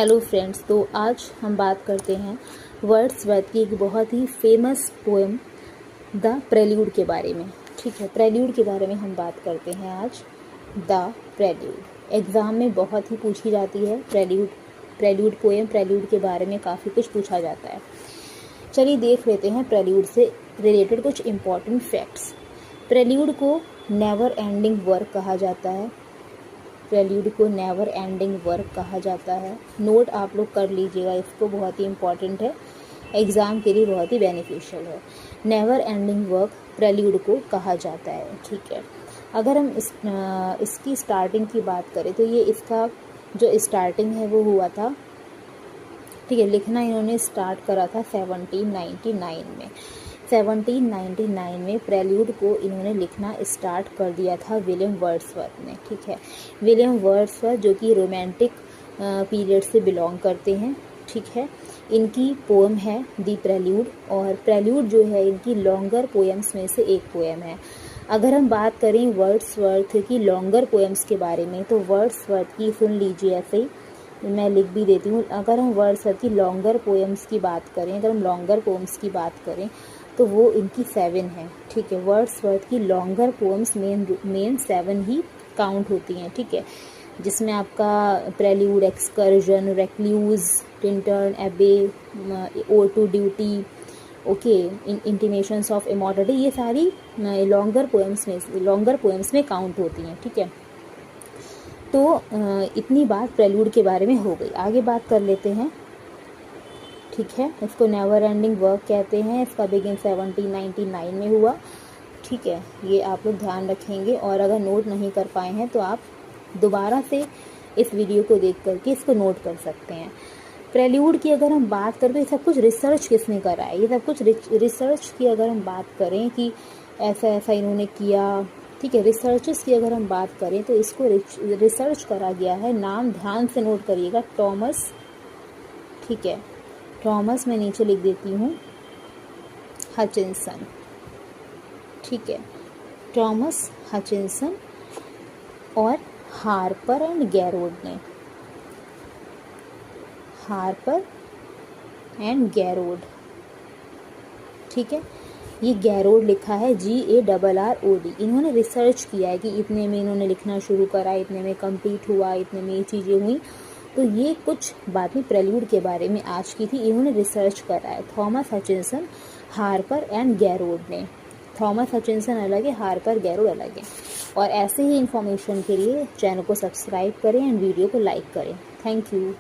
Hello friends, तो आज हम बात करते हैं वर्ड्सवर्थ की एक बहुत ही फेमस पोएम द प्रेल्यूड के बारे में। ठीक है, प्रेल्यूड के बारे में हम बात करते हैं आज। द प्रेल्यूड एग्ज़ाम में बहुत ही पूछी जाती है। प्रेल्यूड पोएम, प्रेल्यूड के बारे में काफ़ी कुछ पूछा जाता है। चलिए देख लेते हैं प्रेल्यूड से रिलेटेड कुछ इम्पॉर्टेंट फैक्ट्स। प्रेल्यूड को नेवर एंडिंग वर्क कहा जाता है। प्रेल्यूड को नेवर एंडिंग वर्क कहा जाता है। नोट आप लोग कर लीजिएगा, इसको बहुत ही इम्पॉर्टेंट है, एग्ज़ाम के लिए बहुत ही बेनिफिशियल है। नेवर एंडिंग वर्क प्रेल्यूड को कहा जाता है। ठीक है, अगर हम इसकी स्टार्टिंग की बात करें तो ये इसका जो स्टार्टिंग है वो हुआ था, ठीक है, लिखना इन्होंने स्टार्ट करा था 1799 में। 1799 में प्रेल्यूड को इन्होंने लिखना स्टार्ट कर दिया था विलियम वर्ड्सवर्थ ने। ठीक है, विलियम वर्ड्सवर्थ जो कि रोमांटिक पीरियड से बिलोंग करते हैं। ठीक है, इनकी पोएम है दी प्रेल्यूड, और प्रेल्यूड जो है इनकी लॉन्गर पोएम्स में से एक पोएम है। अगर हम बात करें वर्ड्सवर्थ की लॉन्गर पोएम्स के बारे में तो वर्ड्सवर्थ की सुन लीजिए, ऐसे ही मैं लिख भी देती हूँ। अगर हम वर्ड्सवर्थ की लॉन्गर पोएम्स की बात करें, अगर हम लॉन्गर पोएम्स की बात करें तो वो इनकी 7 है। ठीक है, वर्ड्सवर्थ की लॉन्गर पोएम्स मेन 7 ही काउंट होती हैं। ठीक है, जिसमें आपका prelude, excursion, recluse, Tintern, Abbey, ode to duty, okay, intimations of immortality, ये सारी लॉन्गर पोएम्स में काउंट होती हैं। ठीक है, तो इतनी बात प्रेल्यूड के बारे में हो गई। आगे बात कर लेते हैं। ठीक है, इसको नेवर एंडिंग वर्क कहते हैं। इसका बिगिन 1799 में हुआ। ठीक है, ये आप लोग ध्यान रखेंगे, और अगर नोट नहीं कर पाए हैं तो आप दोबारा से इस वीडियो को देख करके इसको नोट कर सकते हैं। प्रेल्यूड की अगर हम बात करें तो ये सब कुछ रिसर्च किसने करा है, ये सब कुछ रिसर्च की अगर हम बात करें कि ऐसा ऐसा इन्होंने किया, ठीक है, रिसर्चेस की अगर हम बात करें तो इसको रिसर्च करा गया है। नाम ध्यान से नोट करिएगा, टॉमस। ठीक है, टॉमस मैं नीचे लिख देती हूँ, हचिंसन। ठीक है, टॉमस हचिंसन और हार्पर एंड गैरोड ने, हार्पर एंड गैरोड। ठीक है, ये गैरोड लिखा है GARROD। इन्होंने रिसर्च किया है कि इतने में इन्होंने लिखना शुरू करा, इतने में कंप्लीट हुआ, इतने में ये चीज़ें हुई। तो ये कुछ बातें प्रेल्यूड के बारे में आज की थी, इन्होंने रिसर्च करा है। थॉमस हचिंसन, हार्पर एंड गैरोड ने। थॉमस हचिंसन अलग है, हार्पर गैरोड अलग है। और ऐसे ही इन्फॉर्मेशन के लिए चैनल को सब्सक्राइब करें एंड वीडियो को लाइक करें। Thank you.